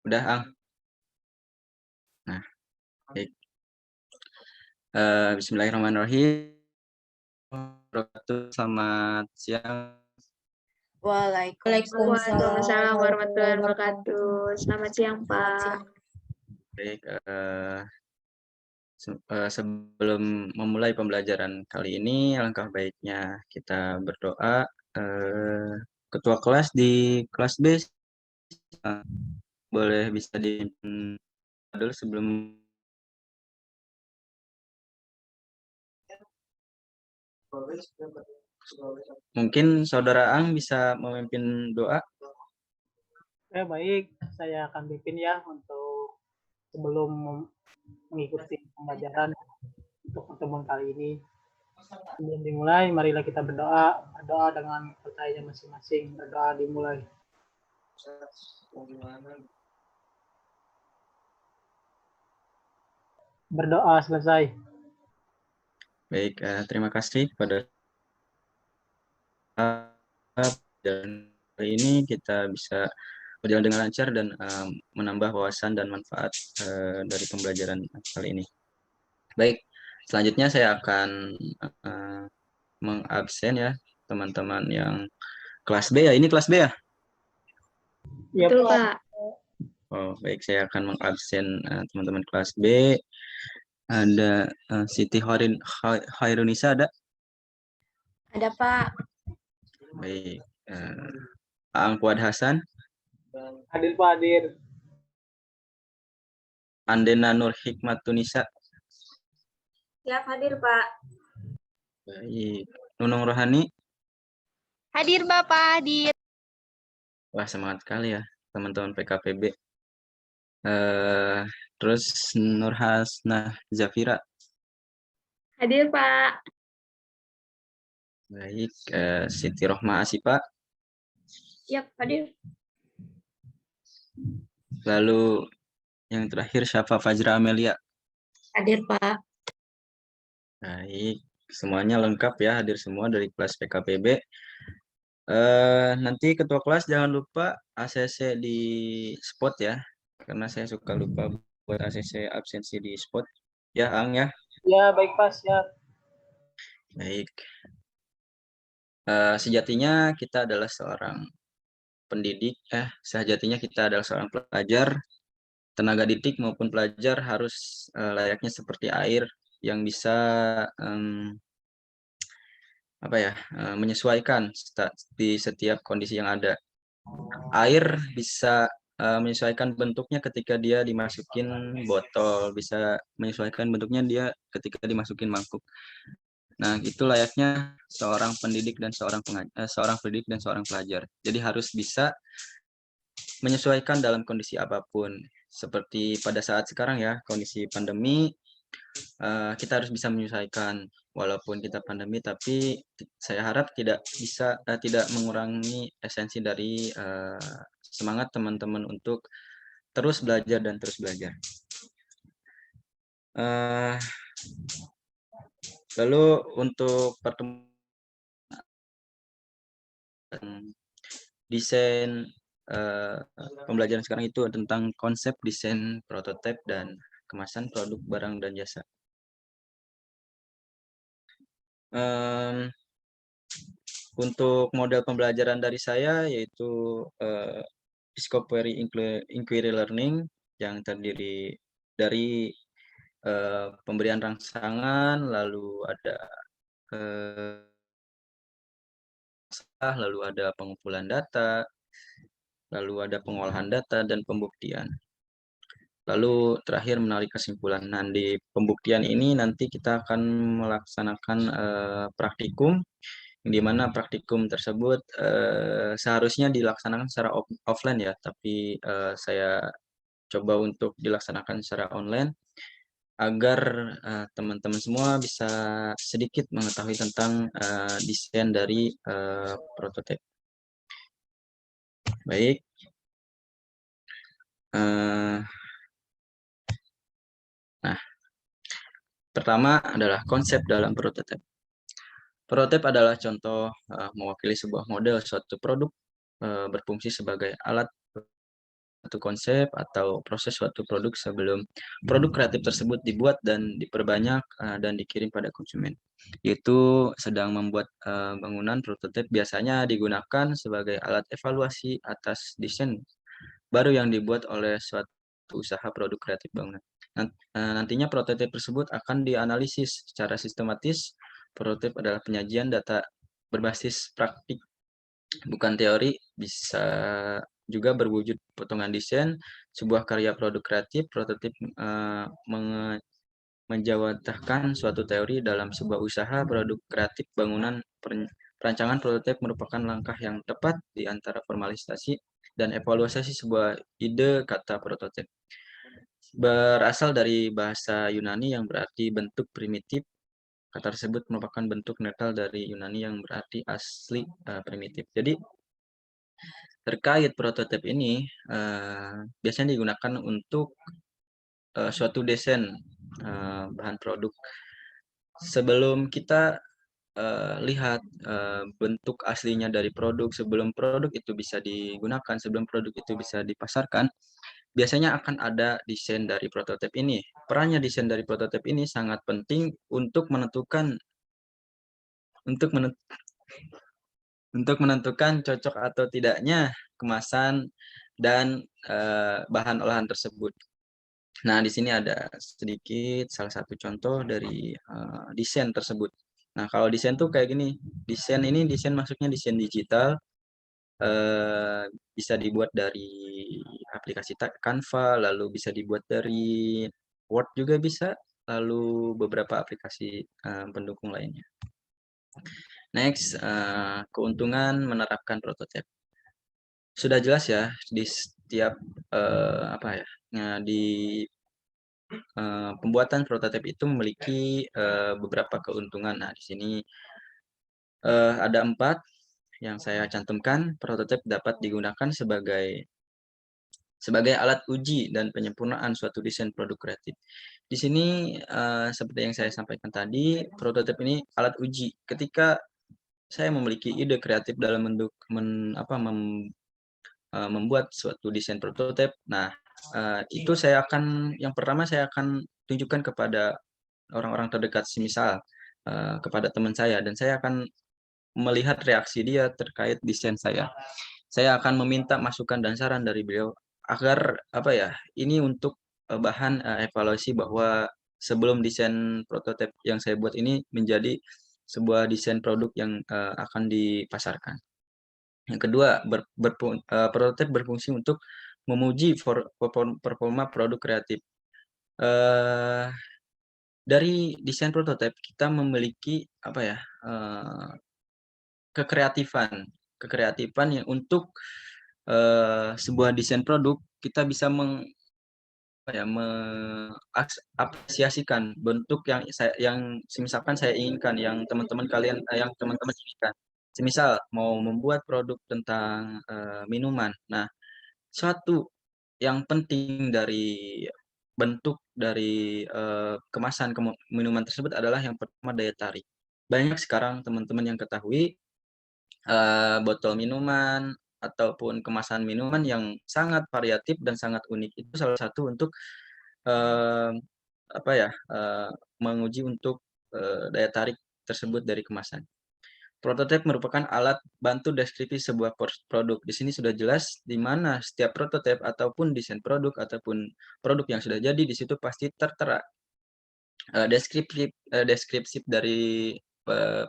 Udah, Ang? Nah, baik. Bismillahirrahmanirrahim. Selamat siang. Waalaikumsalam Waalaikumsalam warahmatullahi warahmatullahi wabarakatuh. wabarakatuh. Selamat siang, Selamat Pak. siang. Baik, sebelum memulai pembelajaran kali ini, alangkah baiknya kita berdoa. Ketua kelas di kelas B, boleh bisa dipimpin dulu sebelum. Mungkin Saudara Ang bisa memimpin doa. Ya, baik, saya akan pimpin ya untuk sebelum mengikuti pembelajaran untuk pertemuan kali ini. Sebelum dimulai, marilah kita berdoa dengan percaya masing-masing. Berdoa dimulai. Berdoa selesai. Baik, terima kasih kepada dan hari ini kita bisa berjalan dengan lancar dan menambah wawasan dan manfaat dari pembelajaran kali ini. Baik, selanjutnya saya akan mengabsen ya teman-teman yang kelas B ya. Ini kelas B ya? Ya, Betul, Pak. Oh, baik, saya akan mengabsen teman-teman kelas B. Ada Siti Hairunisa ada? Ada Pak. Baik. Ang Fuad Hasan. Hadir Pak, hadir. Andena Nur Hikmatunisa. Siap hadir Pak. Baik. Nunung Rohani. Hadir Bapak, hadir. Wah, semangat sekali ya teman-teman PKPB. Terus Nurhasnah Zafira. Hadir, Pak. Baik. Siti Rohma Asipa. Siap, hadir. Lalu yang terakhir Syafa Fajra Amelia. Hadir Pak. Baik, semuanya lengkap ya, hadir semua dari kelas PKPB. Nanti ketua kelas jangan lupa ACC di spot ya, karena saya suka lupa buat ACC absensi di spot. Ya, Ang ya. Ya, baik Pak, siap. Baik. Sejatinya kita adalah seorang pendidik, sejatinya kita adalah seorang pelajar. Tenaga didik maupun pelajar harus layaknya seperti air yang bisa menyesuaikan di setiap kondisi yang ada. Air bisa menyesuaikan bentuknya ketika dia dimasukin botol, bisa menyesuaikan bentuknya dia ketika dimasukin mangkuk. Nah, itu layaknya seorang pendidik dan seorang pendidik dan seorang pelajar. Jadi harus bisa menyesuaikan dalam kondisi apapun. Seperti pada saat sekarang ya, kondisi pandemi, kita harus bisa menyesuaikan walaupun kita pandemi, tapi saya harap tidak mengurangi esensi dari semangat teman-teman untuk terus belajar dan terus belajar. Lalu untuk pertemuan desain pembelajaran sekarang itu tentang konsep desain prototipe dan kemasan produk barang dan jasa. Untuk model pembelajaran dari saya yaitu Discovery Inquiry Learning yang terdiri dari pemberian rangsangan, lalu ada pengumpulan data, lalu ada pengolahan data dan pembuktian. Lalu terakhir menarik kesimpulan. Nah, di pembuktian ini nanti kita akan melaksanakan praktikum, di mana praktikum tersebut seharusnya dilaksanakan secara offline ya, tapi saya coba untuk dilaksanakan secara online agar teman-teman semua bisa sedikit mengetahui tentang desain dari prototipe. Baik. Nah, pertama adalah konsep dalam prototipe. Prototipe adalah contoh mewakili sebuah model suatu produk berfungsi sebagai alat suatu konsep atau proses suatu produk sebelum produk kreatif tersebut dibuat dan diperbanyak dan dikirim pada konsumen. Yaitu sedang membuat bangunan prototipe biasanya digunakan sebagai alat evaluasi atas desain baru yang dibuat oleh suatu usaha produk kreatif bangunan. Nantinya prototipe tersebut akan dianalisis secara sistematis. Prototipe adalah penyajian data berbasis praktik, bukan teori, bisa juga berwujud potongan desain, sebuah karya produk kreatif. Prototipe menjawantahkan suatu teori dalam sebuah usaha produk kreatif bangunan. Perancangan prototipe merupakan langkah yang tepat di antara formalisasi dan evaluasi sebuah ide. Kata prototipe berasal dari bahasa Yunani yang berarti bentuk primitif. Kata tersebut merupakan bentuk netral dari Yunani yang berarti asli primitif. Jadi terkait prototipe ini biasanya digunakan untuk suatu desain bahan produk. Sebelum kita lihat bentuk aslinya dari produk, sebelum produk itu bisa digunakan, sebelum produk itu bisa dipasarkan, biasanya akan ada desain dari prototipe ini. Perannya desain dari prototipe ini sangat penting untuk menentukan cocok atau tidaknya kemasan dan bahan olahan tersebut. Nah, di sini ada sedikit salah satu contoh dari desain tersebut. Nah, kalau desain tuh kayak gini. Desain ini masuknya desain digital. Bisa dibuat dari aplikasi Canva, lalu bisa dibuat dari Word juga bisa, lalu beberapa aplikasi pendukung lainnya. Next, keuntungan menerapkan prototipe. Sudah jelas ya di setiap di pembuatan prototipe itu memiliki beberapa keuntungan. Nah, di sini ada 4 yang saya cantumkan. Prototipe dapat digunakan sebagai alat uji dan penyempurnaan suatu desain produk kreatif. Di sini seperti yang saya sampaikan tadi, prototipe ini alat uji. Ketika saya memiliki ide kreatif dalam bentuk membuat suatu desain prototipe. Nah, itu yang pertama saya akan tunjukkan kepada orang-orang terdekat, semisal kepada teman saya, dan saya akan melihat reaksi dia terkait desain saya. Saya akan meminta masukan dan saran dari beliau agar ini untuk bahan evaluasi bahwa sebelum desain prototipe yang saya buat ini menjadi sebuah desain produk yang akan dipasarkan. Yang kedua, prototipe berfungsi untuk memuji performa produk kreatif. Dari desain prototipe kita memiliki kekreatifan yang untuk sebuah desain produk kita bisa mengapresiasikan bentuk yang misalkan saya inginkan, yang teman-teman inginkan. Semisal mau membuat produk tentang minuman. Nah, suatu yang penting dari bentuk dari kemasan minuman tersebut adalah yang pertama daya tarik. Banyak sekarang teman-teman yang ketahui botol minuman ataupun kemasan minuman yang sangat variatif dan sangat unik. Itu salah satu untuk menguji untuk daya tarik tersebut dari kemasan. Prototipe merupakan alat bantu deskripsi sebuah produk. Di sini sudah jelas di mana setiap prototipe ataupun desain produk ataupun produk yang sudah jadi, di situ pasti tertera deskripsi dari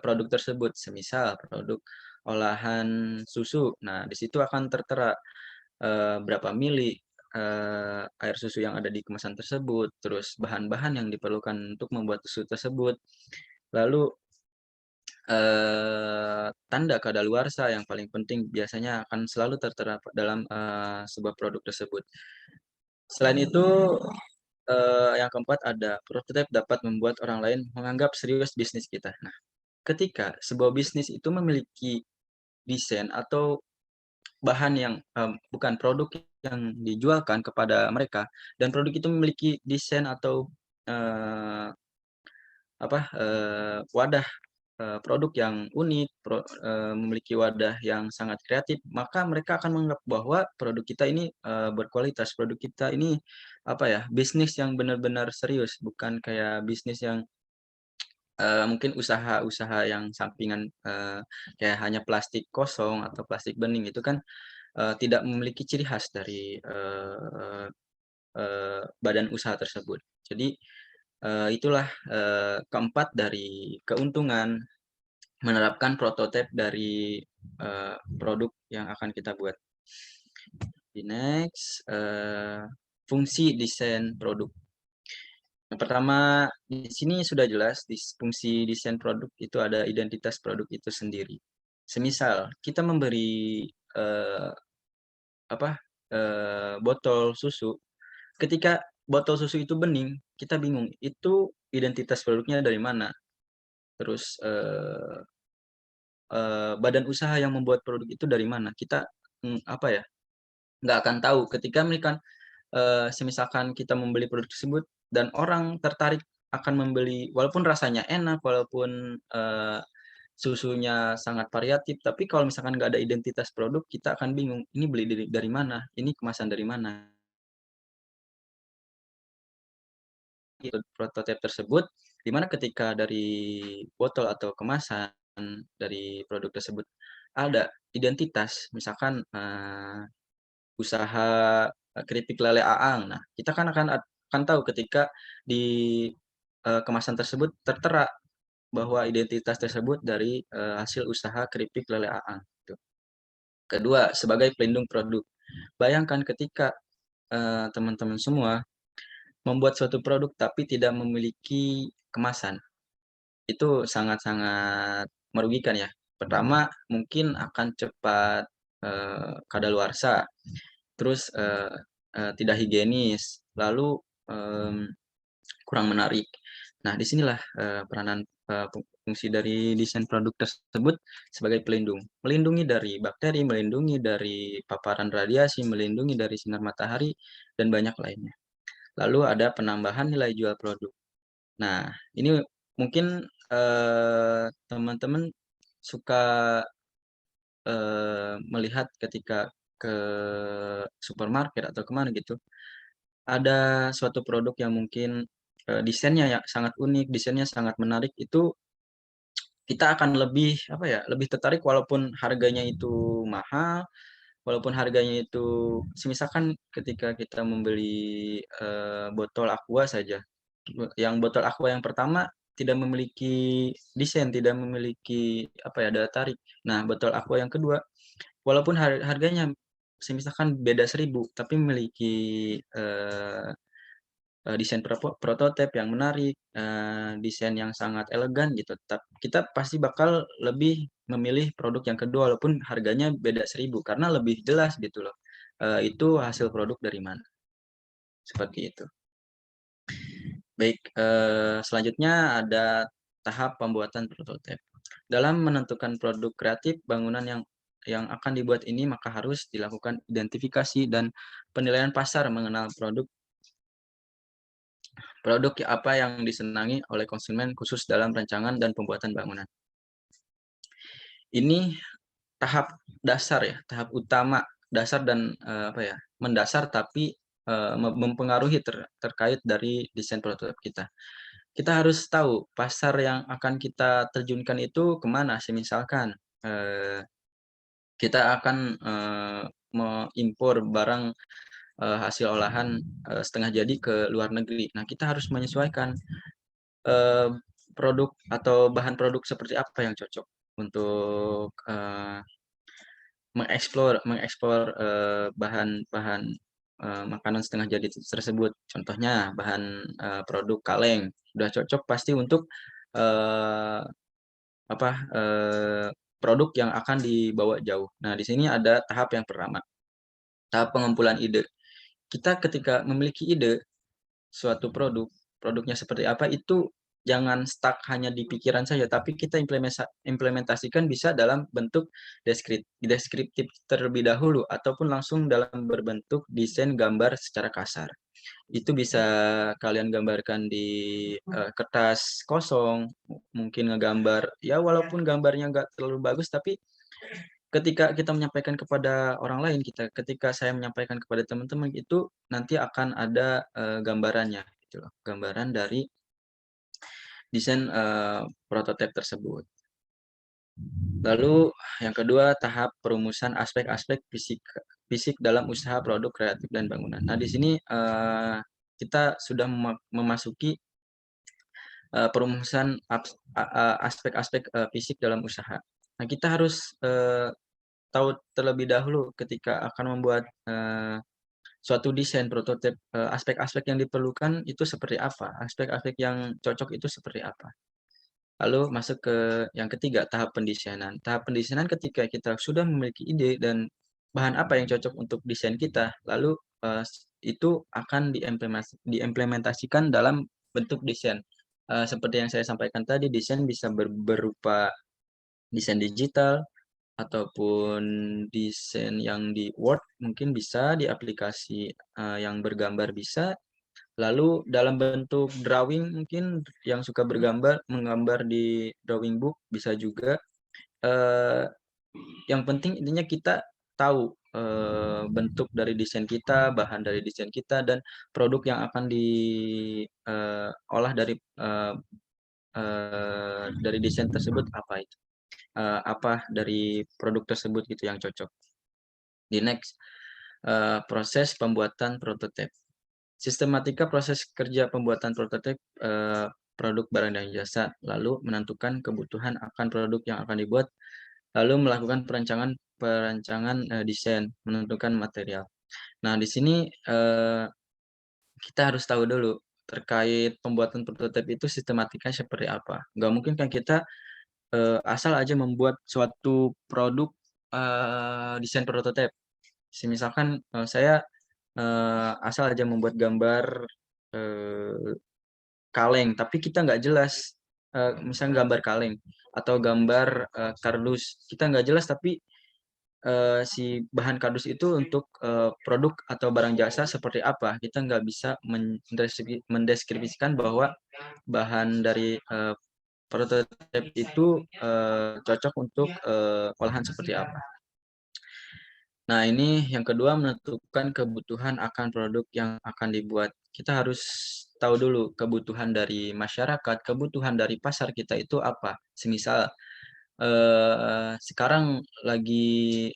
produk tersebut. Semisal produk olahan susu. Nah, di situ akan tertera berapa mili air susu yang ada di kemasan tersebut, terus bahan-bahan yang diperlukan untuk membuat susu tersebut. Lalu tanda kadaluarsa yang paling penting biasanya akan selalu tertera dalam sebuah produk tersebut. Selain itu, yang keempat ada prototipe dapat membuat orang lain menganggap serius bisnis kita. Nah, ketika sebuah bisnis itu memiliki desain atau bahan yang bukan produk yang dijualkan kepada mereka, dan produk itu memiliki desain atau wadah produk yang unik, memiliki wadah yang sangat kreatif, maka mereka akan menganggap bahwa produk kita ini berkualitas, produk kita ini apa ya, bisnis yang benar-benar serius, bukan kayak bisnis yang mungkin usaha-usaha yang sampingan, kayak hanya plastik kosong atau plastik bening, itu kan tidak memiliki ciri khas dari badan usaha tersebut. Jadi itulah keempat dari keuntungan menerapkan prototipe dari produk yang akan kita buat. Di next, fungsi desain produk. Yang pertama, di sini sudah jelas di fungsi desain produk itu ada identitas produk itu sendiri. Semisal kita memberi botol susu, ketika botol susu itu bening, kita bingung itu identitas produknya dari mana. Terus badan usaha yang membuat produk itu dari mana. Kita nggak akan tahu ketika mereka semisalkan kita membeli produk tersebut dan orang tertarik akan membeli walaupun rasanya enak, walaupun susunya sangat variatif, tapi kalau misalkan nggak ada identitas produk, kita akan bingung, ini beli dari mana, ini kemasan dari mana. Prototipe tersebut, di mana ketika dari botol atau kemasan dari produk tersebut ada identitas, misalkan usaha keripik lele Aang. Nah, kita kan akan tahu ketika di kemasan tersebut tertera bahwa identitas tersebut dari hasil usaha keripik lele Aang. Gitu. Kedua, sebagai pelindung produk. Bayangkan ketika teman-teman semua membuat suatu produk tapi tidak memiliki kemasan. Itu sangat-sangat merugikan ya. Pertama, mungkin akan cepat kadaluarsa. Terus tidak higienis, lalu kurang menarik. Nah, disinilah peranan fungsi dari desain produk tersebut sebagai pelindung. Melindungi dari bakteri, melindungi dari paparan radiasi, melindungi dari sinar matahari, dan banyak lainnya. Lalu ada penambahan nilai jual produk. Nah, ini mungkin teman-teman suka melihat ketika ke supermarket atau kemana gitu, ada suatu produk yang mungkin desainnya ya sangat unik, desainnya sangat menarik, itu kita akan lebih lebih tertarik walaupun harganya itu mahal, walaupun harganya itu semisalkan ketika kita membeli botol Aqua saja, yang botol Aqua yang pertama tidak memiliki desain, tidak memiliki daya tarik. Nah, botol Aqua yang kedua walaupun harganya semisalkan beda 1.000 tapi memiliki desain prototipe yang menarik, desain yang sangat elegan gitu, kita pasti bakal lebih memilih produk yang kedua walaupun harganya beda 1.000 karena lebih jelas gitu loh, itu hasil produk dari mana. Seperti itu. Baik, selanjutnya ada tahap pembuatan prototipe. Dalam menentukan produk kreatif bangunan yang akan dibuat ini, maka harus dilakukan identifikasi dan penilaian pasar mengenal produk apa yang disenangi oleh konsumen khusus dalam rancangan dan pembuatan bangunan. Ini tahap dasar ya, tahap utama, dasar dan mendasar tapi mempengaruhi terkait dari desain prototipe kita. Kita harus tahu pasar yang akan kita terjunkan itu kemana. Misalkan kita akan mengimpor barang hasil olahan setengah jadi ke luar negeri. Nah, kita harus menyesuaikan produk atau bahan produk seperti apa yang cocok untuk mengekspor bahan-bahan makanan setengah jadi tersebut. Contohnya bahan produk kaleng udah cocok pasti untuk produk yang akan dibawa jauh. Nah, di sini ada tahap yang pertama, tahap pengumpulan ide. Kita ketika memiliki ide suatu produknya seperti apa, itu jangan stuck hanya di pikiran saja, tapi kita implementasikan bisa dalam bentuk deskriptif terlebih dahulu, ataupun langsung dalam berbentuk desain gambar secara kasar. itu bisa kalian gambarkan di kertas kosong, mungkin ngegambar, ya walaupun gambarnya nggak terlalu bagus, tapi ketika kita menyampaikan kepada orang lain, ketika saya menyampaikan kepada teman-teman, itu nanti akan ada gambarannya, gitu loh, gambaran dari desain prototipe tersebut. Lalu yang kedua, tahap perumusan aspek-aspek fisik dalam usaha produk kreatif dan bangunan. Nah, di sini kita sudah memasuki perumusan aspek-aspek fisik dalam usaha. Nah, kita harus tahu terlebih dahulu ketika akan membuat suatu desain prototipe, aspek-aspek yang diperlukan itu seperti apa, aspek-aspek yang cocok itu seperti apa. Lalu masuk ke yang ketiga, tahap pendesainan. Tahap pendesainan ketika kita sudah memiliki ide dan bahan apa yang cocok untuk desain kita, lalu itu akan diimplementasikan dalam bentuk desain. Seperti yang saya sampaikan tadi, desain bisa berupa desain digital ataupun desain yang di Word, mungkin bisa di aplikasi yang bergambar bisa. Lalu dalam bentuk drawing, mungkin yang suka menggambar di drawing book bisa juga. Yang penting intinya kita tahu bentuk dari desain kita, bahan dari desain kita, dan produk yang akan diolah dari desain tersebut apa itu. Apa dari produk tersebut gitu yang cocok. Di next, proses pembuatan prototipe. Sistematika proses kerja pembuatan prototipe produk barang dan jasa, lalu menentukan kebutuhan akan produk yang akan dibuat, lalu melakukan perancangan desain, menentukan material. Nah, di sini kita harus tahu dulu terkait pembuatan prototipe itu sistematikanya seperti apa. Nggak mungkin kan kita asal aja membuat suatu produk desain prototipe. Misalkan saya asal aja membuat gambar kaleng, tapi kita nggak jelas, misalnya gambar kaleng atau gambar kardus, kita nggak jelas, tapi si bahan kardus itu untuk produk atau barang jasa seperti apa, kita nggak bisa mendeskripsikan bahwa bahan dari prototipe itu cocok untuk olahan seperti apa. Nah, ini yang kedua, menentukan kebutuhan akan produk yang akan dibuat. Kita harus tahu dulu kebutuhan dari masyarakat, kebutuhan dari pasar kita itu apa. Semisal sekarang lagi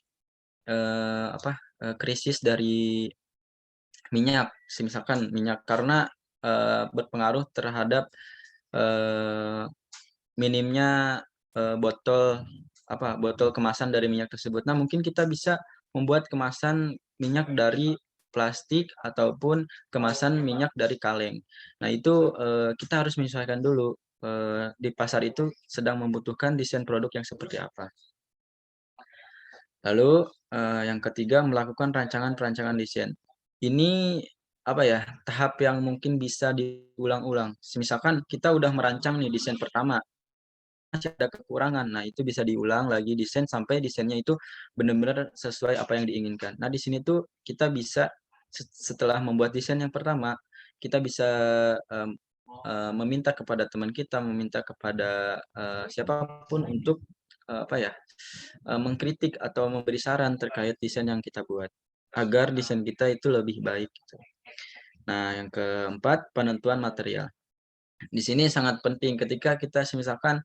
krisis dari minyak, misalkan minyak, karena berpengaruh terhadap minimnya botol kemasan dari minyak tersebut. Nah, mungkin kita bisa membuat kemasan minyak dari plastik ataupun kemasan minyak dari kaleng. Nah, itu kita harus menyesuaikan dulu di pasar itu sedang membutuhkan desain produk yang seperti apa. Lalu yang ketiga, melakukan rancangan desain. Ini tahap yang mungkin bisa diulang-ulang. Misalkan kita udah merancang nih desain pertama, masih ada kekurangan. Nah, itu bisa diulang lagi desain sampai desainnya itu benar-benar sesuai apa yang diinginkan. Nah, di sini tuh kita bisa setelah membuat desain yang pertama, kita bisa meminta kepada teman kita, meminta kepada siapapun untuk mengkritik atau memberi saran terkait desain yang kita buat agar desain kita itu lebih baik gitu. Nah, yang keempat, penentuan material. Di sini sangat penting ketika kita misalkan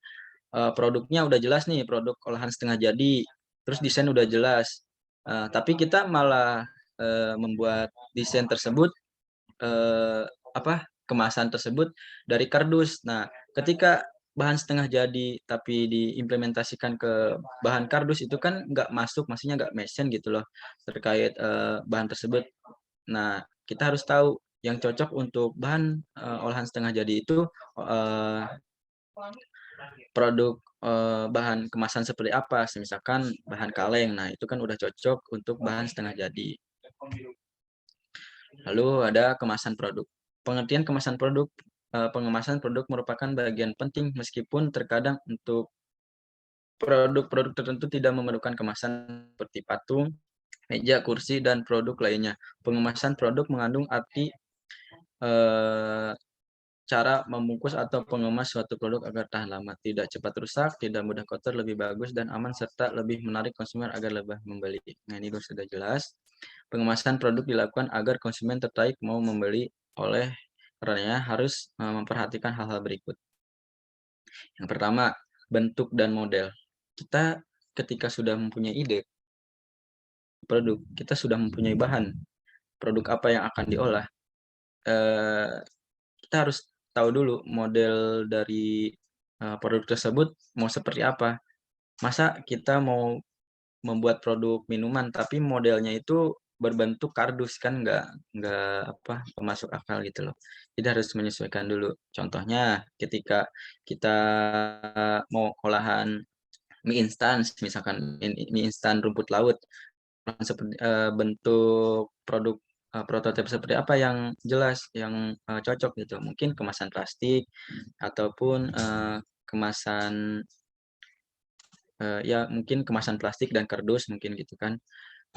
produknya udah jelas nih, produk olahan setengah jadi, terus desain udah jelas, tapi kita malah membuat desain tersebut, kemasan tersebut dari kardus. Nah, ketika bahan setengah jadi tapi diimplementasikan ke bahan kardus, itu kan nggak masuk, maksudnya nggak match gitu loh terkait bahan tersebut. Nah, kita harus tahu yang cocok untuk bahan olahan setengah jadi itu produk bahan kemasan seperti apa, misalkan bahan kaleng. Nah, itu kan udah cocok untuk bahan setengah jadi. Lalu ada kemasan produk. Pengertian kemasan produk, pengemasan produk merupakan bagian penting meskipun terkadang untuk produk-produk tertentu tidak memerlukan kemasan seperti patung, meja, kursi, dan produk lainnya. Pengemasan produk mengandung arti eh, cara membungkus atau mengemas suatu produk agar tahan lama, tidak cepat rusak, tidak mudah kotor, lebih bagus dan aman, serta lebih menarik konsumen agar lebih membeli. Nah, ini sudah jelas. Pengemasan produk dilakukan agar konsumen tertarik mau membeli, oleh karenanya harus memperhatikan hal-hal berikut. Yang pertama, bentuk dan model. Kita ketika sudah mempunyai ide produk, kita sudah mempunyai bahan, produk apa yang akan diolah, kita harus tahu dulu model dari produk tersebut mau seperti apa. Masa kita mau membuat produk minuman tapi modelnya itu berbentuk kardus, kan nggak masuk akal gitu loh. Jadi harus menyesuaikan dulu. Contohnya ketika kita mau olahan mie instan, misalkan mie instan rumput laut, seperti bentuk produk prototipe seperti apa yang jelas, yang cocok gitu. Mungkin kemasan plastik ataupun kemasan ya mungkin kemasan plastik dan kardus mungkin gitu kan,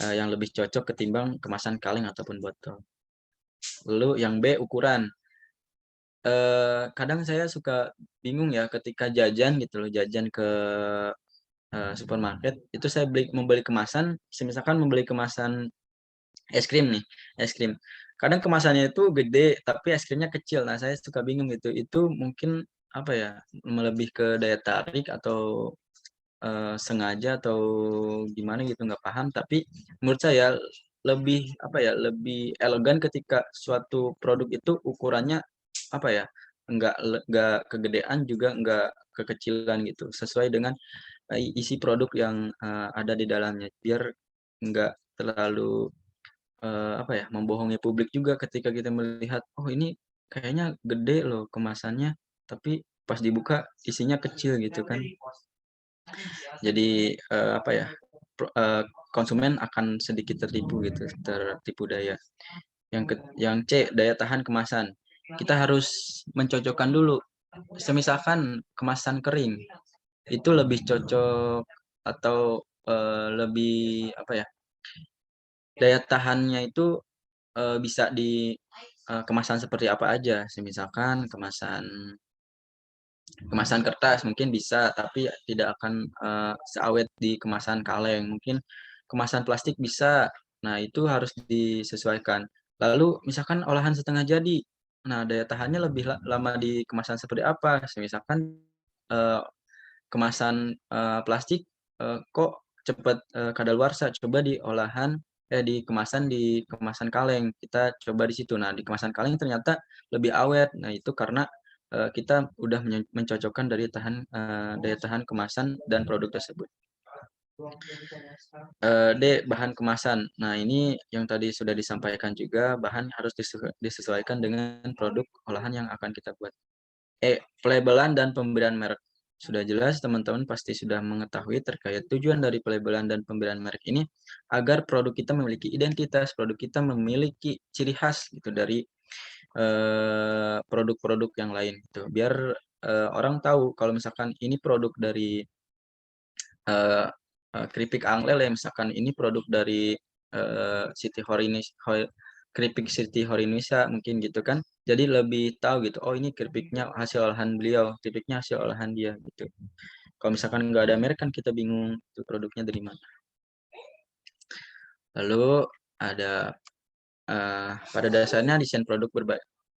yang lebih cocok ketimbang kemasan kaleng ataupun botol. Lalu yang B, ukuran. Kadang saya suka bingung ya ketika jajan gitu loh, jajan ke supermarket, itu saya membeli kemasan, misalkan membeli kemasan es krim nih, es krim. Kadang kemasannya itu gede, tapi es krimnya kecil. Nah, saya suka bingung gitu. Itu mungkin apa ya, lebih ke daya tarik atau sengaja atau gimana gitu, nggak paham. Tapi menurut saya lebih apa ya, lebih elegan ketika suatu produk itu ukurannya apa ya, nggak kegedean juga nggak kekecilan gitu, sesuai dengan isi produk yang ada di dalamnya, biar nggak terlalu apa ya, membohongi publik juga ketika kita melihat, "Oh, ini kayaknya gede loh kemasannya, tapi pas dibuka isinya kecil," gitu kan. Jadi, apa ya, konsumen akan sedikit tertipu gitu, tertipu daya. Yang C, daya tahan kemasan. Kita harus mencocokkan dulu. Semisalkan kemasan kering, itu lebih cocok atau, lebih apa ya, daya tahannya itu bisa di kemasan seperti apa aja, semisalkan kemasan kemasan kertas mungkin bisa, tapi tidak akan seawet di kemasan kaleng, mungkin kemasan plastik bisa. Nah, itu harus disesuaikan. Lalu misalkan olahan setengah jadi, nah daya tahannya lebih lama di kemasan seperti apa, misalkan kemasan plastik kok cepat kadaluarsa, coba di kemasan kaleng, kita coba di situ. Nah, di kemasan kaleng ternyata lebih awet. Nah, itu karena kita udah mencocokkan daya tahan kemasan dan produk tersebut. D, bahan kemasan. Nah, ini yang tadi sudah disampaikan juga, bahan harus disesuaikan dengan produk olahan yang akan kita buat. E, pelabelan dan pemberian merek. Sudah jelas teman-teman pasti sudah mengetahui terkait tujuan dari pelabelan dan pemberian merek ini, agar produk kita memiliki identitas, produk kita memiliki ciri khas gitu dari produk-produk yang lain gitu. Biar orang tahu kalau misalkan ini produk dari keripik Anglel ya, misalkan ini produk dari Siti Keripik Siti Horinisa mungkin gitu kan. Jadi lebih tahu gitu, oh ini keripiknya hasil olahan beliau, keripiknya hasil olahan dia gitu. Kalau misalkan nggak ada merek kan kita bingung itu produknya dari mana. Lalu ada pada dasarnya desain produk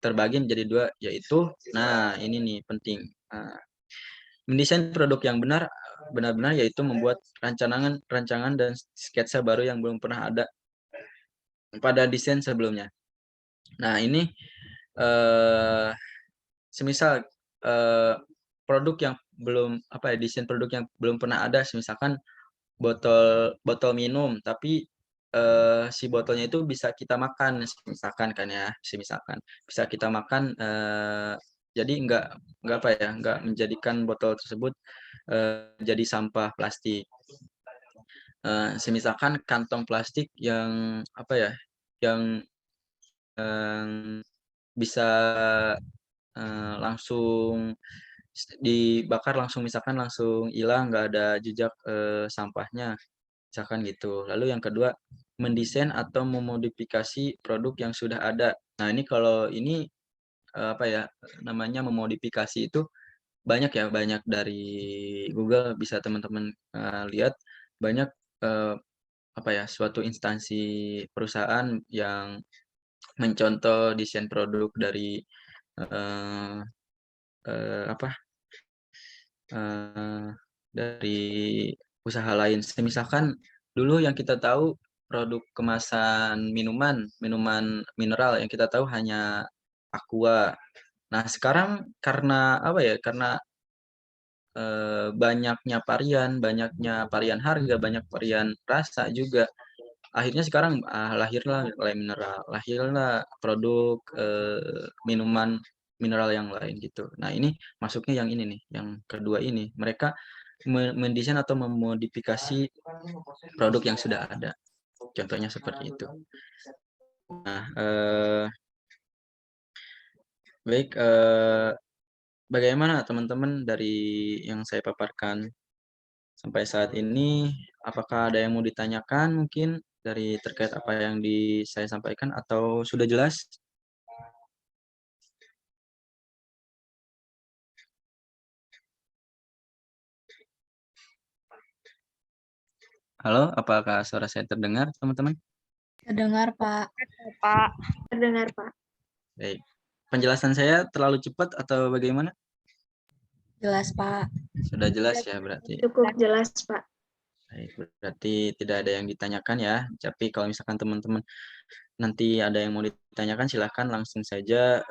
terbagi menjadi dua, yaitu, nah ini nih penting, mendesain produk yang benar-benar yaitu membuat rancangan dan sketsa baru yang belum pernah ada pada desain sebelumnya. Nah, ini semisal produk yang belum apa ya, desain produk yang belum pernah ada, misalkan botol minum, tapi si botolnya itu bisa kita makan, misalkan kan ya, misalkan bisa kita makan, jadi nggak apa ya, nggak menjadikan botol tersebut jadi sampah plastik. Semisalkan kantong plastik yang apa ya, yang bisa langsung dibakar langsung, misalkan langsung hilang, nggak ada jejak sampahnya, misalkan gitu. Lalu yang kedua, mendesain atau memodifikasi produk yang sudah ada. Nah, ini kalau ini apa ya namanya memodifikasi itu banyak ya, banyak dari Google bisa teman-teman lihat banyak apa ya suatu instansi perusahaan yang mencontoh desain produk dari eh, apa eh, dari usaha lain. Misalkan dulu yang kita tahu produk kemasan minuman mineral yang kita tahu hanya Aqua. Nah, sekarang karena apa ya? Karena banyaknya varian harga, banyak varian rasa juga. Akhirnya sekarang lahirlah lem mineral, lahirlah produk minuman mineral yang lain gitu. Nah, ini masuknya yang ini nih, yang kedua ini. Mereka mendesain atau memodifikasi produk yang sudah ada. Contohnya seperti itu. Nah, baik, bagaimana teman-teman dari yang saya paparkan sampai saat ini? Apakah ada yang mau ditanyakan mungkin dari terkait apa yang saya sampaikan atau sudah jelas? Halo, apakah suara saya terdengar, teman-teman? Terdengar, Pak. Pak. Terdengar, Pak. Baik. Penjelasan saya terlalu cepat atau bagaimana? Jelas, Pak. Sudah jelas ya berarti. Cukup jelas, Pak. Baik, berarti tidak ada yang ditanyakan ya. Tapi kalau misalkan teman-teman nanti ada yang mau ditanyakan, silahkan langsung saja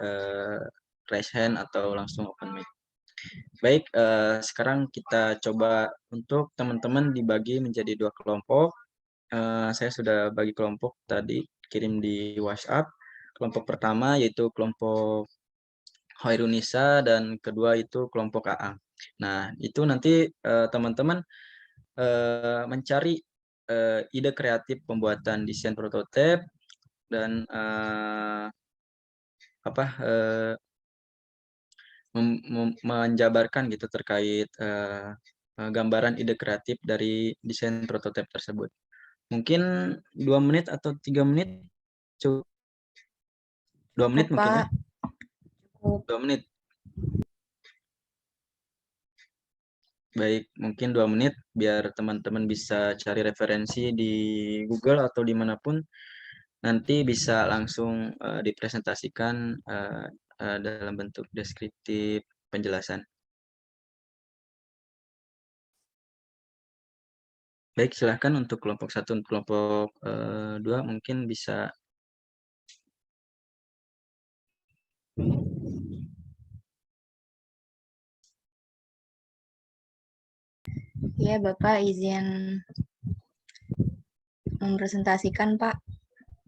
raise hand atau langsung open mic. Baik, sekarang kita coba untuk teman-teman dibagi menjadi 2 kelompok. Saya sudah bagi kelompok tadi, kirim di WhatsApp. Kelompok pertama yaitu kelompok Hoirunisa dan kedua itu kelompok Aang. Nah, itu nanti teman-teman mencari ide kreatif pembuatan desain prototipe dan apa menjabarkan gitu terkait gambaran ide kreatif dari desain prototipe tersebut. Mungkin 2 menit atau 3 menit cukup. 2 menit mungkin ya. 2 menit. Baik, mungkin 2 menit biar teman-teman bisa cari referensi di Google atau dimanapun. Nanti bisa langsung dipresentasikan dalam bentuk deskriptif penjelasan. Baik, silahkan untuk kelompok 1 dan kelompok 2 mungkin bisa. Ya, Bapak izin mempresentasikan, Pak.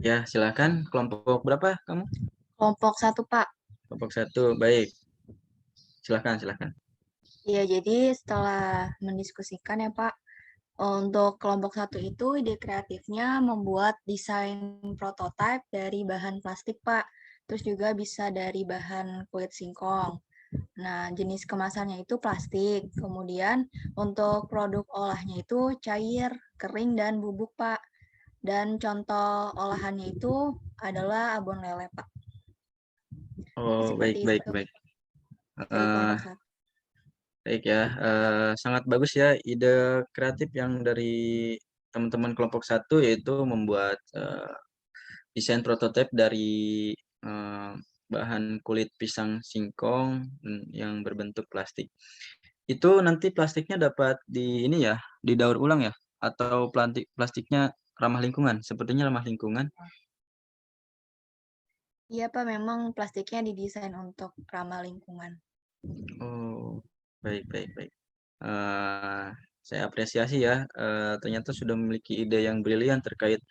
Ya, silahkan. Kelompok berapa kamu? Kelompok 1, Pak. Kelompok 1, baik. Silahkan. Ya, jadi setelah mendiskusikan ya, Pak, untuk kelompok 1 itu ide kreatifnya membuat desain prototipe dari bahan plastik, Pak. Terus juga bisa dari bahan kulit singkong. Nah, jenis kemasannya itu plastik. Kemudian untuk produk olahnya itu cair, kering, dan bubuk, Pak. Dan contoh olahannya itu adalah abon lele, Pak. Oh, baik. Dari kelompok 1. Baik ya, sangat bagus ya ide kreatif yang dari teman-teman kelompok 1 yaitu membuat desain prototipe dari bahan kulit pisang singkong yang berbentuk plastik. Itu nanti plastiknya dapat didaur ulang ya? Atau plastiknya ramah lingkungan? Sepertinya ramah lingkungan. Iya, Pak, memang plastiknya didesain untuk ramah lingkungan. Oh, baik. Saya apresiasi ya, ternyata sudah memiliki ide yang brilian terkait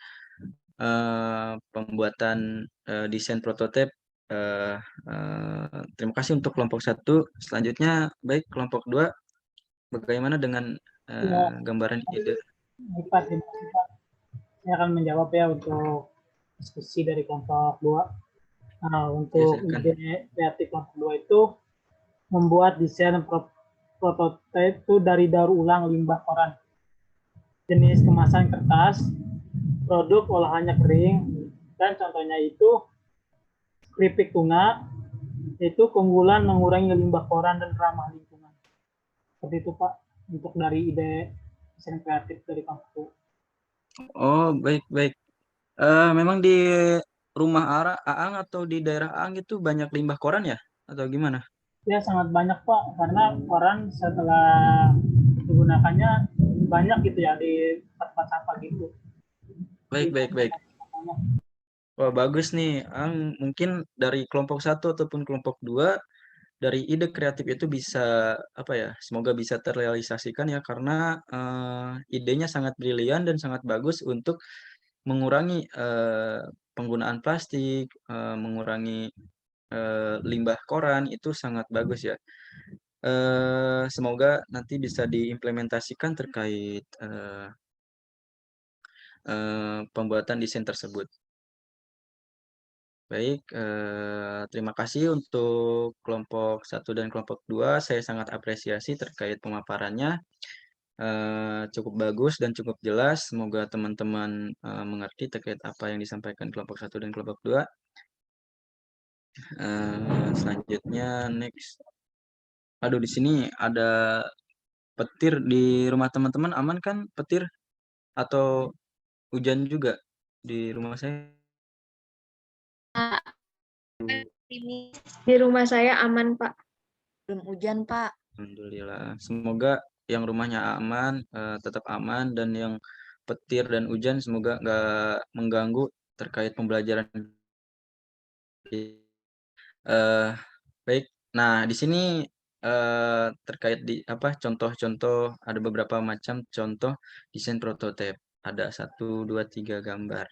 pembuatan desain prototipe. Terima kasih untuk kelompok 1. Selanjutnya, baik kelompok 2, bagaimana dengan gambaran ide? Pak, saya akan menjawab ya untuk diskusi dari kelompok 2. Nah, untuk ide kreatif kelompok 2 itu membuat desain prototipe itu dari daur ulang limbah koran. Jenis kemasan kertas, produk olahannya kering, dan contohnya itu keripik tuna, yaitu keunggulan mengurangi limbah koran dan ramah lingkungan. Seperti itu Pak, untuk dari ide desain kreatif dari kampusku. Oh, baik. Memang di rumah Aang atau di daerah Aang itu banyak limbah koran ya? Atau gimana? Ya sangat banyak Pak, karena koran setelah digunakannya banyak gitu ya di tempat sampah gitu. Baik. Wah, bagus nih. Mungkin dari kelompok 1 ataupun kelompok 2 dari ide kreatif itu bisa apa ya? Semoga bisa terrealisasikan ya karena idenya sangat brilian dan sangat bagus untuk mengurangi penggunaan plastik, mengurangi limbah koran itu sangat bagus ya. Semoga nanti bisa diimplementasikan terkait pembuatan desain tersebut. Baik, terima kasih untuk kelompok 1 dan kelompok 2. Saya sangat apresiasi terkait pemaparannya. Cukup bagus dan cukup jelas. Semoga teman-teman mengerti terkait apa yang disampaikan kelompok 1 dan kelompok 2. Selanjutnya next. Aduh, di sini ada petir di rumah teman-teman aman kan petir atau hujan juga di rumah saya? Di rumah saya aman, Pak. Belum hujan, Pak. Alhamdulillah. Semoga yang rumahnya aman, tetap aman dan yang petir dan hujan semoga nggak mengganggu terkait pembelajaran. Baik. Nah, di sini terkait di apa contoh-contoh ada beberapa macam contoh desain prototipe. Ada 1, 2, 3 gambar.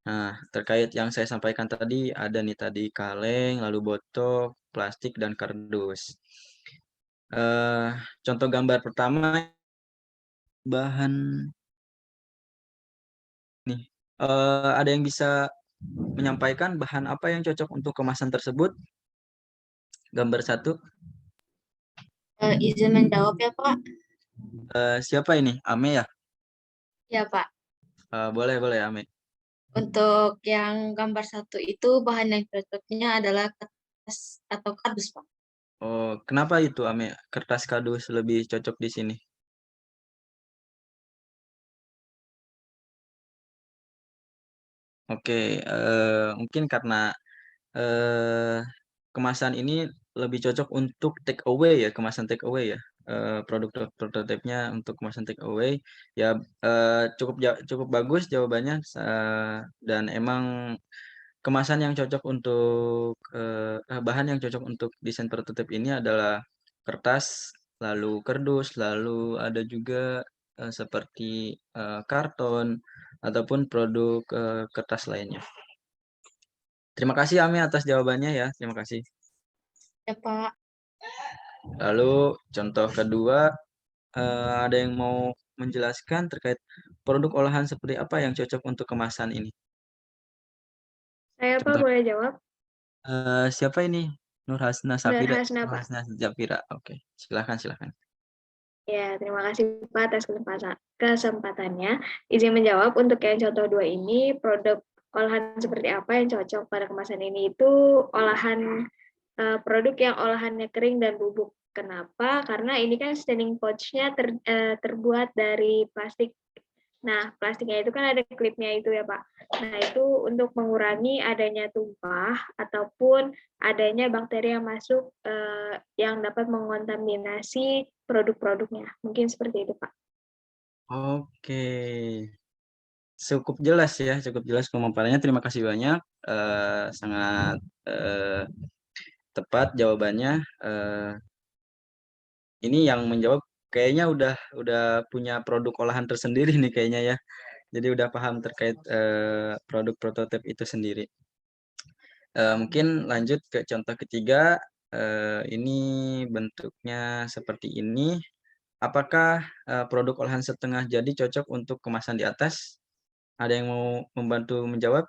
Nah, terkait yang saya sampaikan tadi ada nih tadi kaleng, lalu botol, plastik dan kardus. Contoh gambar pertama bahan nih. Ada yang bisa menyampaikan bahan apa yang cocok untuk kemasan tersebut? Gambar 1. Izin menjawab ya, Pak. Siapa ini? Ame ya? Ya, Pak. Boleh Ame. Untuk yang gambar 1 itu bahan yang cocoknya adalah kertas atau kardus, Pak. Oh, kenapa itu Ame? Kertas kardus lebih cocok di sini? Oke, mungkin karena kemasan ini lebih cocok untuk take away ya, kemasan take away ya. Produk prototipenya untuk kemasan take away ya, cukup bagus jawabannya, dan emang kemasan yang cocok untuk bahan yang cocok untuk desain prototip ini adalah kertas, lalu kardus, lalu ada juga seperti karton ataupun produk kertas lainnya. Terima kasih Ami atas jawabannya ya, terima kasih. Ya, Pak. Lalu contoh kedua, ada yang mau menjelaskan terkait produk olahan seperti apa yang cocok untuk kemasan ini? Saya, Pak, Contoh boleh jawab? siapa ini? Nur Hasna Nur Safira. Hasna, Nur Pak. Hasna Zafira. Oke, silakan. Ya, terima kasih Pak atas kesempatannya. Izin menjawab untuk yang contoh 2 ini, produk olahan seperti apa yang cocok pada kemasan ini itu olahan produk yang olahannya kering dan bubuk. Kenapa? Karena ini kan standing pouch-nya terbuat dari plastik. Nah, plastiknya itu kan ada klipnya itu ya, Pak. Nah, itu untuk mengurangi adanya tumpah ataupun adanya bakteri yang masuk yang dapat mengontaminasi produk-produknya. Mungkin seperti itu, Pak. Oke, cukup jelas pemaparannya. Terima kasih banyak. Sangat tepat jawabannya. Ini yang menjawab kayaknya udah punya produk olahan tersendiri nih kayaknya ya. Jadi udah paham terkait produk prototip itu sendiri. Mungkin lanjut ke contoh ketiga. Ini bentuknya seperti ini. Apakah produk olahan setengah jadi cocok untuk kemasan di atas? Ada yang mau membantu menjawab?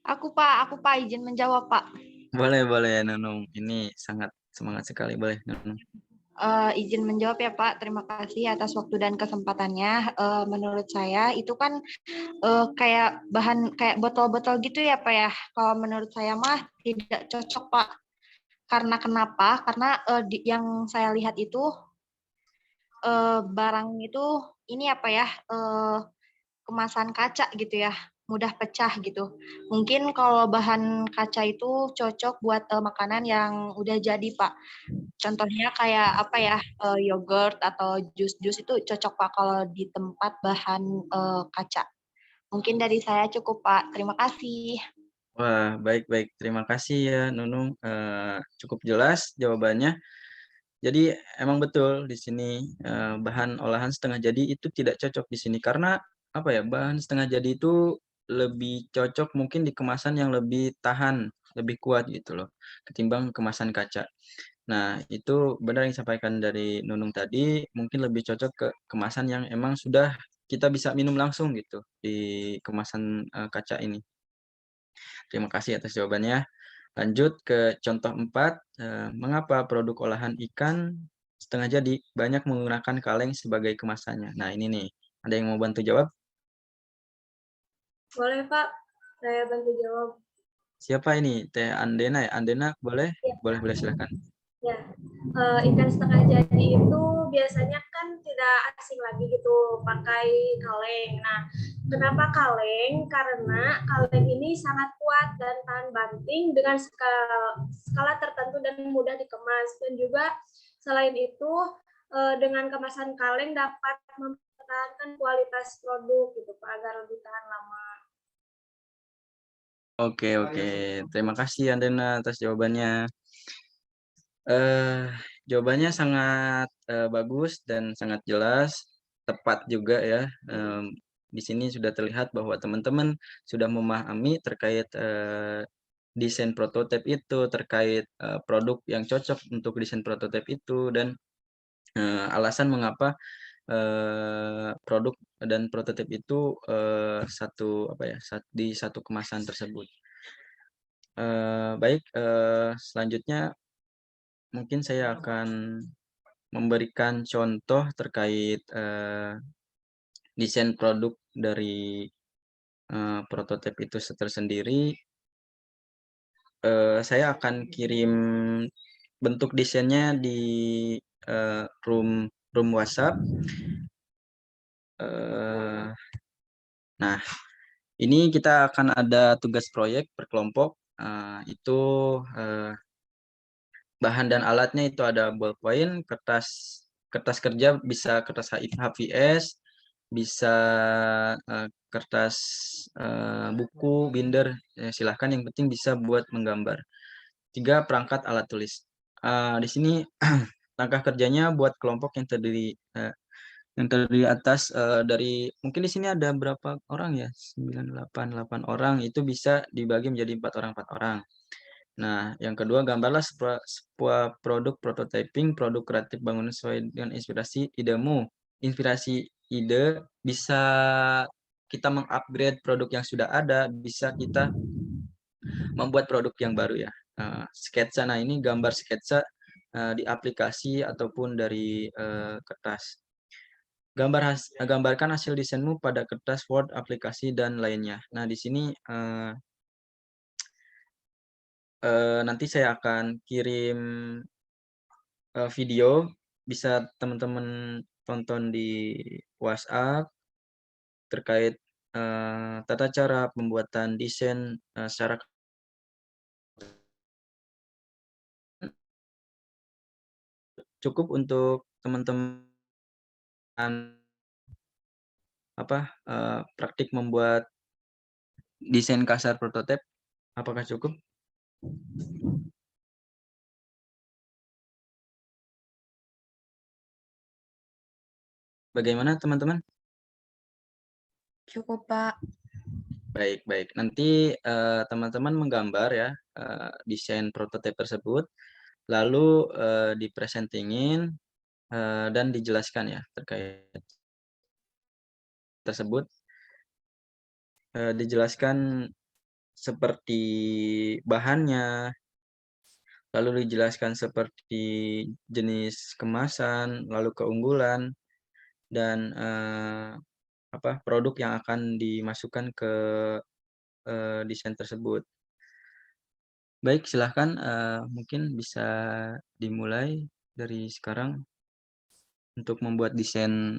Aku, Pak, izin menjawab, Pak. Boleh Nunung. Ini sangat semangat sekali. Boleh Nunung. Izin menjawab ya Pak, terima kasih atas waktu dan kesempatannya. Menurut saya itu kan kayak bahan kayak botol-botol gitu ya Pak ya. Kalau menurut saya mah tidak cocok Pak. Karena kenapa? Karena yang saya lihat itu barang itu ini apa ya, kemasan kaca gitu ya, mudah pecah gitu. Mungkin kalau bahan kaca itu cocok buat makanan yang udah jadi Pak. Contohnya kayak apa ya, yogurt atau jus-jus itu cocok Pak kalau di tempat bahan kaca. Mungkin dari saya cukup Pak. Terima kasih. Wah, baik-baik. Terima kasih ya, Nunung. Cukup jelas jawabannya. Jadi emang betul di sini bahan olahan setengah jadi itu tidak cocok di sini karena apa ya? Bahan setengah jadi itu lebih cocok mungkin di kemasan yang lebih tahan, lebih kuat gitu loh, ketimbang kemasan kaca. Nah, itu benar yang disampaikan dari Nunung tadi, mungkin lebih cocok ke kemasan yang emang sudah kita bisa minum langsung gitu di kemasan kaca ini. Terima kasih atas jawabannya. Lanjut ke contoh 4, mengapa produk olahan ikan setengah jadi banyak menggunakan kaleng sebagai kemasannya? Nah, ini nih, ada yang mau bantu jawab? Boleh Pak, saya bantu jawab. Siapa ini? Teh Andena ya? Andena boleh? Ya. Boleh silakan. Ya, ikan setengah jadi itu biasanya kan tidak asing lagi gitu pakai kaleng. Nah, kenapa kaleng? Karena kaleng ini sangat kuat dan tahan banting dengan skala tertentu dan mudah dikemas. Dan juga selain itu dengan kemasan kaleng dapat mempertahankan kualitas produk gitu Pak agar lebih tahan lama. Oke. Terima kasih Andena atas jawabannya. Jawabannya sangat bagus dan sangat jelas, tepat juga ya. Di sini sudah terlihat bahwa teman-teman sudah memahami terkait desain prototipe itu, terkait produk yang cocok untuk desain prototipe itu, dan alasan mengapa produk dan prototipe itu di satu kemasan tersebut. Baik, selanjutnya mungkin saya akan memberikan contoh terkait desain produk dari prototipe itu tersendiri. Saya akan kirim bentuk desainnya di room WhatsApp. Nah, ini kita akan ada tugas proyek per kelompok. Itu bahan dan alatnya itu ada ballpoint, kertas kerja, bisa kertas HVS, bisa kertas buku, binder, silahkan, yang penting bisa buat menggambar. 3 perangkat alat tulis. Di sini langkah kerjanya buat kelompok yang terdiri atas dari mungkin di sini ada berapa orang ya? 8 orang, itu bisa dibagi menjadi 4 orang. Nah, yang kedua, gambarlah sebuah produk prototyping, produk kreatif bangunan sesuai dengan inspirasi idemu. Inspirasi ide bisa kita mengupgrade produk yang sudah ada, bisa kita membuat produk yang baru ya. Sketsa, nah ini gambar sketsa di aplikasi ataupun dari kertas. Gambarkan hasil desainmu pada kertas, Word, aplikasi, dan lainnya. Nah, di sini nanti saya akan kirim video, bisa teman-teman tonton di WhatsApp terkait tata cara pembuatan desain secara cukup untuk teman-teman praktik membuat desain kasar prototipe. Apakah cukup? Bagaimana teman-teman? Cukup Pak. Baik. Nanti teman-teman menggambar ya desain prototipe tersebut, lalu dipresentingin dan dijelaskan ya terkait tersebut. Dijelaskan seperti bahannya, lalu dijelaskan seperti jenis kemasan, lalu keunggulan, dan produk yang akan dimasukkan ke desain tersebut. Baik, silahkan mungkin bisa dimulai dari sekarang untuk membuat desain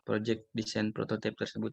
project desain prototipe tersebut.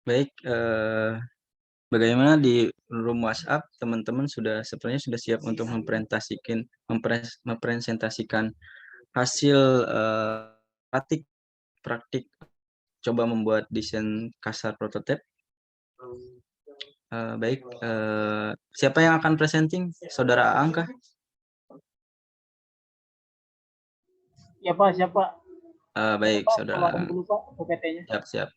Baik, bagaimana di room WhatsApp teman-teman sebenarnya sudah siap untuk mempresentasikan hasil praktik coba membuat desain kasar prototipe. Baik, siapa yang akan presenting? Saudara Aang kah? Siapa? Baik, Pak, Saudara keluarin Aang. dulu Pak PPT-nya. Siap.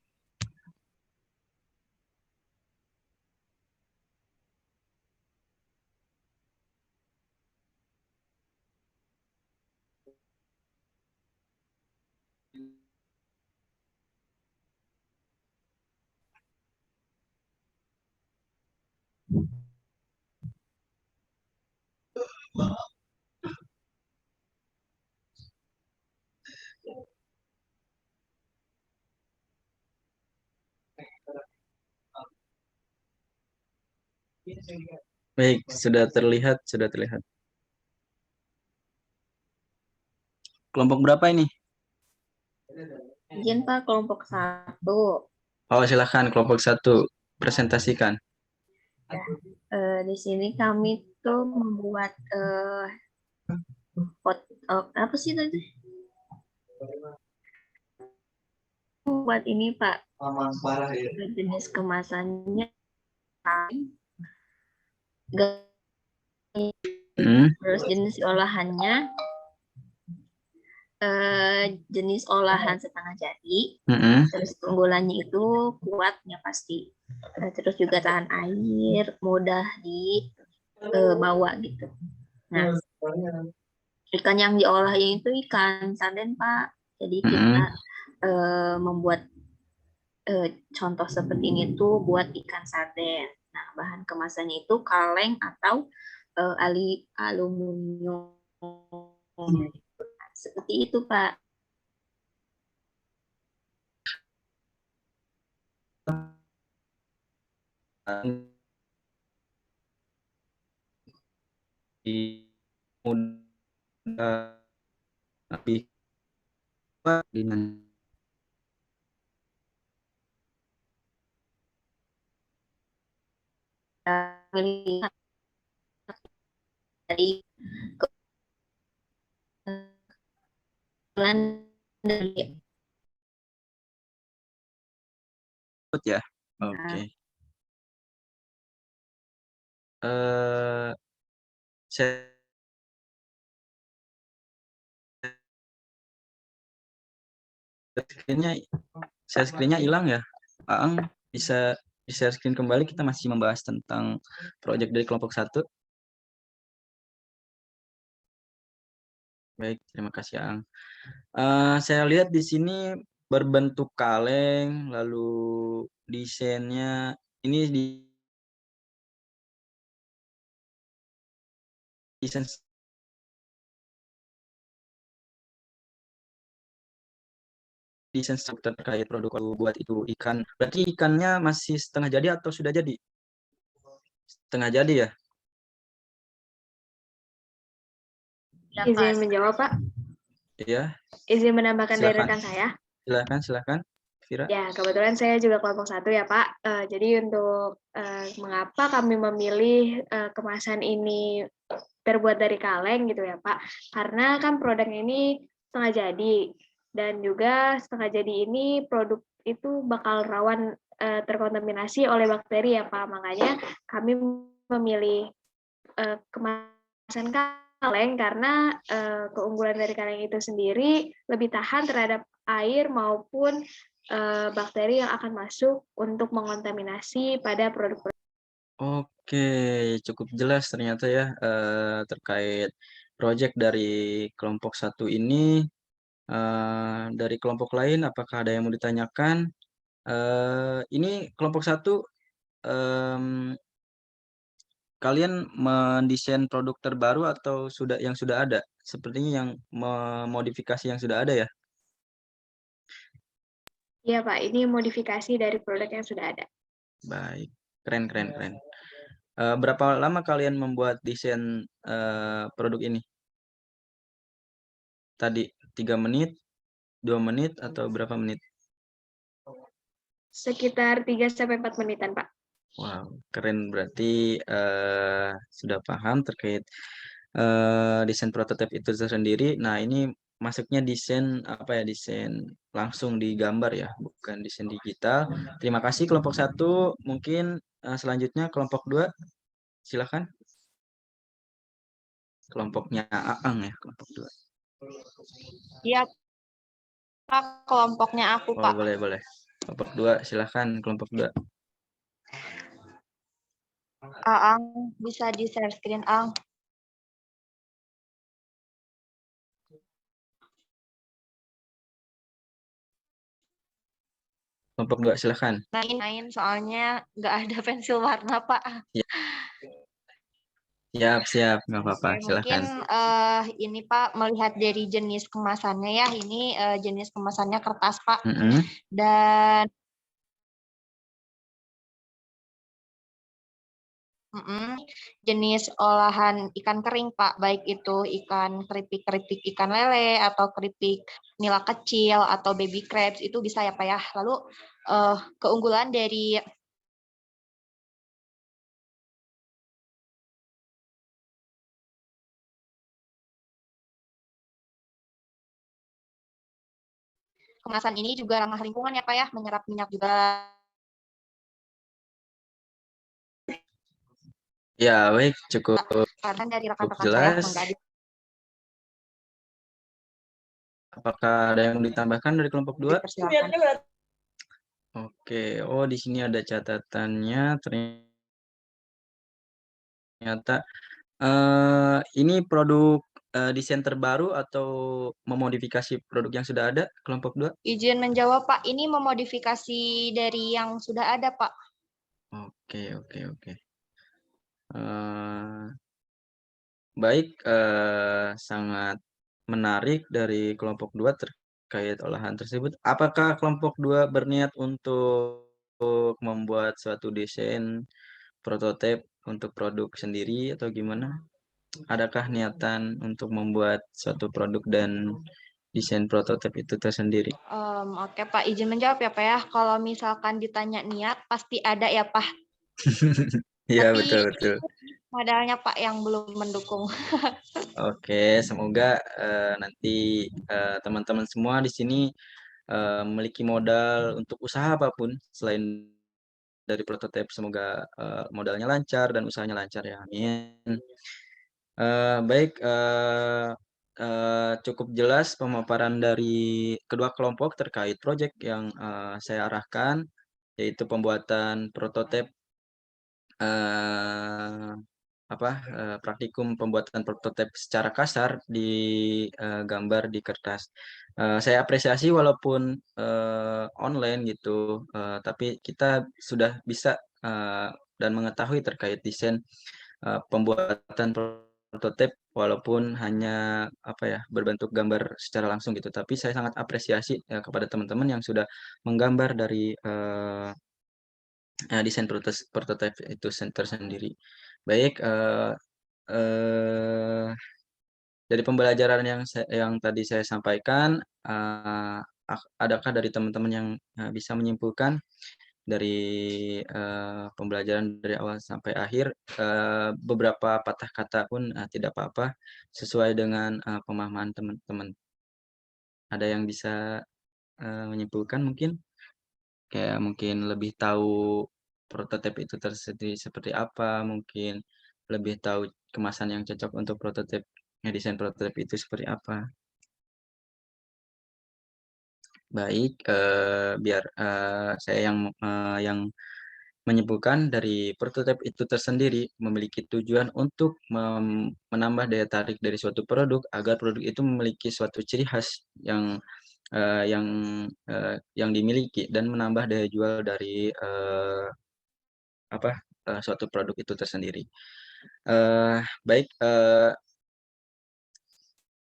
Baik, sudah terlihat. Kelompok berapa ini? Izin Pak, kelompok 1. Oh, silakan kelompok 1 presentasikan. Di sini kami tuh membuat apa sih tadi? Buat ini Pak, jenis kemasannya terus jenis olahannya jenis olahan setengah jadi, terus keunggulannya itu kuatnya pasti, terus juga tahan air, mudah dibawa gitu. Nah, ikan yang diolah itu ikan sarden Pak, jadi kita membuat contoh seperti ini tuh buat ikan sarden. Nah, bahan kemasannya itu kaleng atau aluminium. Seperti itu, Pak. Lebih dengan Melihat dari keunggulan dari ya. Oke. Saya screen-nya hilang ya. Aang bisa di-share screen kembali, kita masih membahas tentang proyek dari kelompok 1. Baik, terima kasih Aang. Saya lihat di sini berbentuk kaleng, lalu desainnya ini desain desain struktur terkait produk buat itu ikan. Berarti ikannya masih setengah jadi atau sudah jadi? Setengah jadi ya? Izin menjawab, Pak. Iya, Izin menambahkan dari silakan. rekan saya. Silakan, Vira. Ya, kebetulan saya juga kelompok 1 ya, Pak. Jadi untuk mengapa kami memilih kemasan ini terbuat dari kaleng gitu ya, Pak. Karena kan produk ini setengah jadi. Dan juga setengah jadi ini produk itu bakal rawan terkontaminasi oleh bakteri ya, Pak. Makanya kami memilih kemasan kaleng karena keunggulan dari kaleng itu sendiri lebih tahan terhadap air maupun bakteri yang akan masuk untuk mengontaminasi pada produk-produk. Oke, cukup jelas ternyata ya terkait proyek dari kelompok 1 ini. Dari kelompok lain, apakah ada yang mau ditanyakan? Ini kelompok 1, kalian mendesain produk terbaru atau yang sudah ada? Sepertinya yang memodifikasi yang sudah ada ya? Iya, Pak. Ini modifikasi dari produk yang sudah ada. Baik, keren. Berapa lama kalian membuat desain produk ini? Tadi 3 menit, 2 menit, atau berapa menit? Sekitar 3-4 menitan, Pak. Wow, keren. Berarti sudah paham terkait desain prototipe itu tersendiri. Nah, ini masuknya desain desain langsung di gambar ya, bukan desain digital. Terima kasih kelompok 1. Mungkin selanjutnya kelompok 2, silakan. Kelompoknya Aang ya, kelompok 2. Iya, Pak, kelompoknya aku, Oh, Pak. boleh. Kelompok 2, silakan kelompok 2. Aang, bisa di share screen, Ang. Kelompok 2, silakan. Main soalnya nggak ada pensil warna, Pak. Siap, nggak apa-apa, Oke, silakan. mungkin ini Pak, melihat dari jenis kemasannya ya, ini jenis kemasannya kertas Pak. Dan jenis olahan ikan kering Pak, baik itu ikan keripik ikan lele atau keripik nila kecil atau baby crabs, itu bisa ya Pak ya. Lalu keunggulan dari kemasan ini juga ramah lingkungan ya Pak ya, menyerap minyak juga. Ya, baik, cukup Karena dari rekan-rekan jelas. saya Apakah ada yang mau ditambahkan dari kelompok 2? dipersilakan. Oke, oh di sini ada catatannya. Ternyata ini produk desain terbaru atau memodifikasi produk yang sudah ada, kelompok 2? Izin menjawab Pak, ini memodifikasi dari yang sudah ada Pak. Oke. Baik, sangat menarik dari kelompok 2 terkait olahan tersebut. Apakah kelompok 2 berniat untuk membuat suatu desain prototipe untuk produk sendiri atau gimana? Adakah niatan untuk membuat suatu produk dan desain prototipe itu tersendiri? Oke Pak, izin menjawab ya Pak ya. Kalau misalkan ditanya niat, pasti ada ya Pak. Iya, Tapi betul. modalnya Pak yang belum mendukung. Oke, semoga nanti teman-teman semua di sini memiliki modal untuk usaha apapun selain dari prototipe. Semoga modalnya lancar dan usahanya lancar ya, amin. Baik, cukup jelas pemaparan dari kedua kelompok terkait proyek yang saya arahkan, yaitu pembuatan prototipe praktikum pembuatan prototipe secara kasar di gambar di kertas. Saya apresiasi walaupun online gitu, tapi kita sudah bisa dan mengetahui terkait desain pembuatan prototipe walaupun hanya apa ya, berbentuk gambar secara langsung gitu. Tapi saya sangat apresiasi ya kepada teman-teman yang sudah menggambar dari desain prototipe itu tersendiri. Baik, dari pembelajaran yang tadi saya sampaikan, adakah dari teman-teman yang bisa menyimpulkan dari pembelajaran dari awal sampai akhir, beberapa patah kata pun tidak apa-apa, sesuai dengan pemahaman teman-teman. Ada yang bisa menyimpulkan mungkin? Kayak mungkin lebih tahu prototipe itu tersendiri seperti apa, mungkin lebih tahu kemasan yang cocok untuk desain prototipe itu seperti apa. Baik, biar saya yang menyimpulkan dari prototipe itu tersendiri memiliki tujuan untuk menambah daya tarik dari suatu produk agar produk itu memiliki suatu ciri khas yang dimiliki dan menambah daya jual dari suatu produk itu tersendiri. Baik,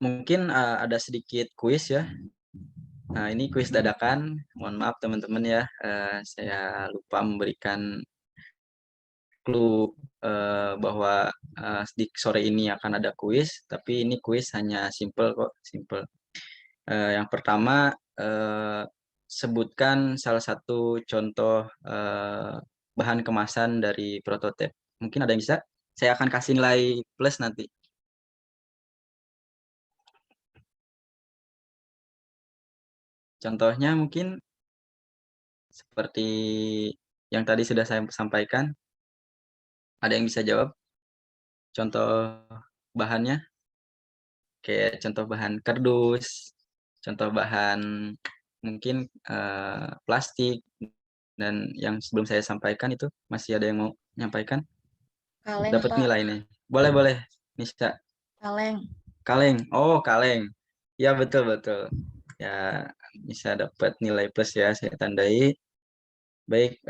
mungkin ada sedikit kuis ya. Nah, ini kuis dadakan. Mohon maaf teman-teman ya, saya lupa memberikan clue bahwa di sore ini akan ada kuis, tapi ini kuis hanya simple kok, simple. Yang pertama, sebutkan salah satu contoh bahan kemasan dari prototipe. Mungkin ada yang bisa? Saya akan kasih nilai plus nanti. Contohnya mungkin seperti yang tadi sudah saya sampaikan. Ada yang bisa jawab? Contoh bahannya? Kayak contoh bahan kardus, contoh bahan mungkin plastik, dan yang sebelum saya sampaikan itu masih ada yang mau menyampaikan? Kaleng, Dapat Pak. nilai nih. Boleh, Nisa. Kaleng. Kaleng. Oh, kaleng. Ya, betul. Ya, bisa dapat nilai plus ya, saya tandai. Baik,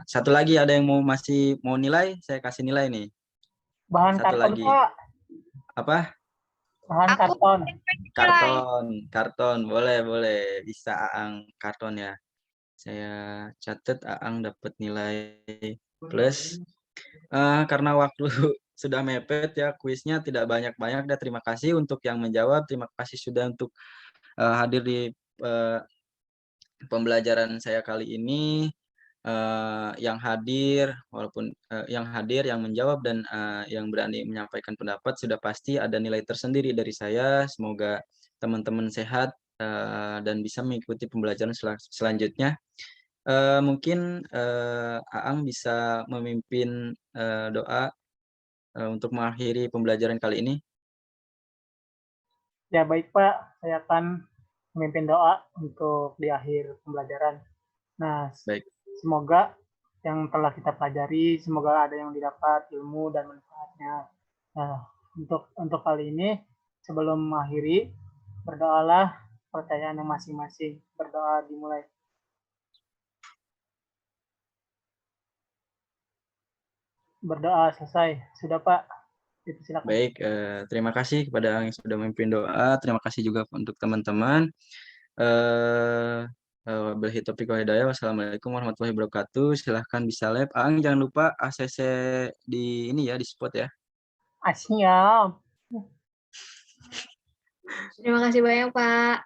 satu lagi ada yang masih mau nilai? Saya kasih nilai nih. Bahan Satu karton, lagi. Pak. Apa? Bahan karton. Karton. Boleh. Bisa Aang karton ya. Saya catat Aang dapat nilai plus. Karena waktu sudah mepet ya, kuisnya tidak banyak-banyak. Dan terima kasih untuk yang menjawab. Terima kasih sudah untuk hadir di pembelajaran saya kali ini. Yang hadir, walaupun yang hadir, yang menjawab, dan yang berani menyampaikan pendapat, sudah pasti ada nilai tersendiri dari saya. Semoga teman-teman sehat dan bisa mengikuti pembelajaran selanjutnya. Mungkin Aang bisa memimpin doa untuk mengakhiri pembelajaran kali ini. Ya, baik Pak. Saya akan memimpin doa untuk di akhir pembelajaran. Nah, Baik. semoga yang telah kita pelajari, semoga ada yang didapat ilmu dan manfaatnya. Nah, untuk kali ini, sebelum mengakhiri, berdoalah percayaan yang masing-masing. Berdoa dimulai. Berdoa selesai. Sudah Pak. Itu silakan. Baik, terima kasih kepada yang sudah memimpin doa. Terima kasih juga untuk teman-teman. Wabillahi taufiq wal hidayah. Wassalamualaikum warahmatullahi wabarakatuh. Silahkan bisa live. Aang jangan lupa ACC di ini ya, di spot ya. Siap. Terima kasih banyak, Pak.